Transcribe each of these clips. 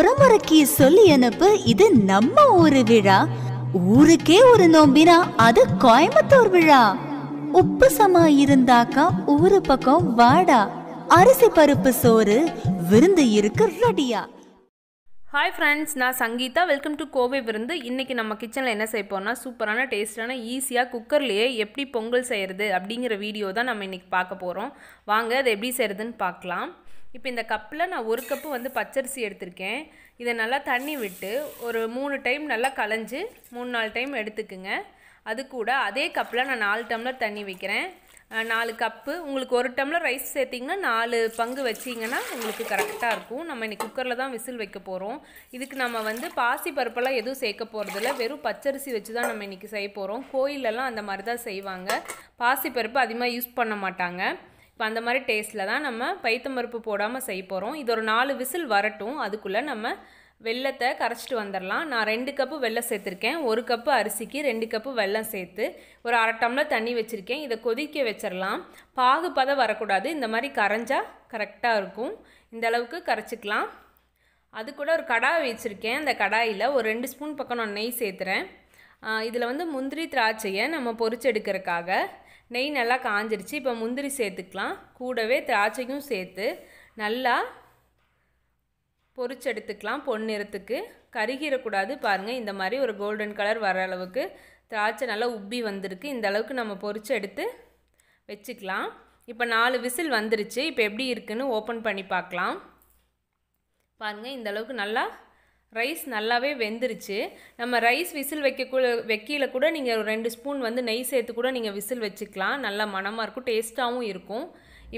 முறைக்கு சொல்லி அனுப்பு, இது நம்ம ஊரு விழா. ஊருக்கே ஒரு நோம்பினா அது கோயம்புத்தூர் விழா. உப்பு சமா இருந்தாக்கா ஊரு பக்கம் வாடா. அரிசி பருப்பு சோறு விருந்து இருக்கு ரெடியா. ஹாய் ஃப்ரெண்ட்ஸ், நான் சங்கீதா. வெல்கம் டு கோவை விருந்து. இன்றைக்கி நம்ம கிச்சனில் என்ன செய்ய போகிறோம்னா சூப்பரான டேஸ்டான ஈஸியாக குக்கர்லேயே எப்படி பொங்கல் செய்கிறது அப்படிங்கிற வீடியோ தான் நம்ம இன்றைக்கி பார்க்க போகிறோம். வாங்க அதை எப்படி செய்கிறதுன்னு பார்க்கலாம். இப்போ இந்த கப்பில் நான் 1 கப்பு பச்சரிசி எடுத்திருக்கேன். இதை நல்லா தண்ணி விட்டு ஒரு 3 டைம் நல்லா களைஞ்சி 3-4 டைம் எடுத்துக்குங்க. அது கூட அதே கப்பில் நான் 4 டம்ளர் தண்ணி வைக்கிறேன். 4 கப்பு. உங்களுக்கு 1 டம்ளர் ரைஸ் சேர்த்திங்கன்னா 4 பங்கு வச்சிங்கன்னா உங்களுக்கு கரெக்டாக இருக்கும். நம்ம இன்றைக்கி குக்கரில் தான் விசில் வைக்க போகிறோம். இதுக்கு நம்ம பாசி பருப்பெல்லாம் எதுவும் சேர்க்க போகிறதில்ல, வெறும் பச்சரிசி வச்சு தான் நம்ம இன்றைக்கி செய்ய போகிறோம். கோயிலெல்லாம் அந்த மாதிரி தான் செய்வாங்க. பாசி பருப்பு அதிகமாக யூஸ் பண்ண மாட்டாங்க. இப்போ அந்த மாதிரி டேஸ்ட்டில் தான் நம்ம பைத்தம்பருப்பு போடாமல் செய்ய போகிறோம். இது ஒரு 4 விசில் வரட்டும். அதுக்குள்ளே நம்ம வெல்லத்தை கரைச்சிட்டு வந்துடலாம். நான் 2 கப்பு வெல்லம் சேர்த்துருக்கேன். 1 கப்பு அரிசிக்கு 2 கப்பு வெல்லம் சேர்த்து ஒரு 1/2 டம்ளர் தண்ணி வச்சுருக்கேன். இதை கொதிக்க வச்சிடலாம். பாகு பதம் வரக்கூடாது, இந்த மாதிரி கரைஞ்சால் கரெக்டாக இருக்கும். இந்த அளவுக்கு கரைச்சிக்கலாம். அது கூட ஒரு கடாய் வச்சுருக்கேன். அந்த கடாயில் ஒரு 2 ஸ்பூன் பக்கம் நான் நெய் சேர்த்துறேன். இதில் முந்திரி திராட்சையை நம்ம பொரிச்சு எடுக்கிறதுக்காக நெய் நல்லா காஞ்சிருச்சு. இப்போ முந்திரி சேர்த்துக்கலாம். கூடவே திராட்சையும் சேர்த்து நல்லா பொரிச்சு எடுத்துக்கலாம். பொன்னிறத்துக்கு கருகிடக்கூடாது. பாருங்கள், இந்த மாதிரி ஒரு கோல்டன் கலர் வர அளவுக்கு திராட்சை நல்லா உப்பி வந்திருக்கு. இந்த அளவுக்கு நம்ம பொரிச்சு எடுத்து வச்சுக்கலாம். இப்போ 4 விசில் வந்துருச்சு. இப்போ எப்படி இருக்குன்னு ஓப்பன் பண்ணி பார்க்கலாம். பாருங்கள், இந்த அளவுக்கு நல்லா ரைஸ் நல்லாவே வெந்துருச்சு. நம்ம ரைஸ் விசில் வைக்கல கூட நீங்கள் ஒரு 2 ஸ்பூன் நெய் சேர்த்து கூட நீங்கள் விசில் வச்சுக்கலாம். நல்லா மணமாக இருக்கும், டேஸ்ட்டாகவும் இருக்கும்.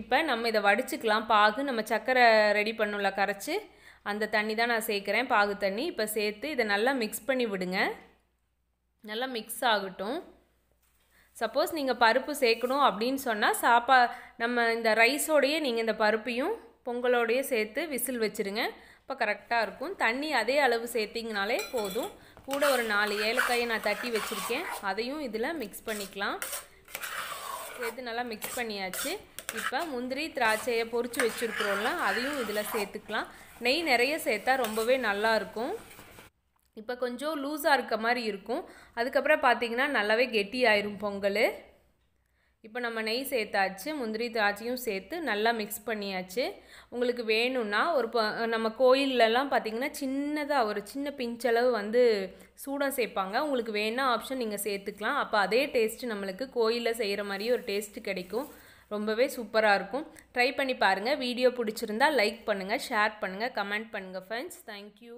இப்போ நம்ம இதை வடிச்சுக்கலாம். பாகு நம்ம சர்க்கரை ரெடி பண்ணல, கரைச்சி அந்த தண்ணி தான் நான் சேர்க்குறேன், பாகு தண்ணி. இப்போ சேர்த்து இதை நல்லா மிக்ஸ் பண்ணி விடுங்க. நல்லா மிக்ஸ் ஆகட்டும். சப்போஸ் நீங்கள் பருப்பு சேர்க்கணும் அப்படின்னு சொன்னால் நம்ம இந்த ரைஸோடையே நீங்கள் இந்த பருப்பையும் பொங்கலோடையே சேர்த்து விசில் வச்சுருங்க. இப்போ கரெக்டாக இருக்கும். தண்ணி அதே அளவு சேர்த்திங்கனாலே போதும். கூட ஒரு 4 ஏலக்காயை நான் தட்டி வச்சுருக்கேன், அதையும் இதில் மிக்ஸ் பண்ணிக்கலாம். சேர்த்து நல்லா மிக்ஸ் பண்ணியாச்சு. இப்போ முந்திரி திராட்சையை பொரிச்சு வச்சுருக்குறோம்ல, அதையும் இதில் சேர்த்துக்கலாம். நெய் நிறைய சேர்த்தா ரொம்பவே நல்லாயிருக்கும். இப்போ கொஞ்சம் லூஸாக இருக்க மாதிரி இருக்கும். அதுக்கப்புறம் பார்த்திங்கன்னா நல்லாவே கெட்டி ஆயிரும் பொங்கல். இப்போ நம்ம நெய் சேர்த்தாச்சு, முந்திரி திராட்சையும் சேர்த்து நல்லா மிக்ஸ் பண்ணியாச்சு. உங்களுக்கு வேணும்னா நம்ம கோயிலெலாம் பார்த்திங்கன்னா சின்னதாக ஒரு சின்ன பிஞ்சளவு சூடம் சேர்ப்பாங்க. உங்களுக்கு வேணா ஆப்ஷன் நீங்கள் சேர்த்துக்கலாம். அப்போ அதே டேஸ்ட்டு நம்மளுக்கு கோயிலில் செய்கிற மாதிரியே ஒரு டேஸ்ட்டு கிடைக்கும். ரொம்பவே சூப்பராக இருக்கும். ட்ரை பண்ணி பாருங்கள். வீடியோ பிடிச்சிருந்தா லைக் பண்ணுங்கள், ஷேர் பண்ணுங்கள், கமெண்ட் பண்ணுங்கள் ஃப்ரெண்ட்ஸ். தேங்க்யூ.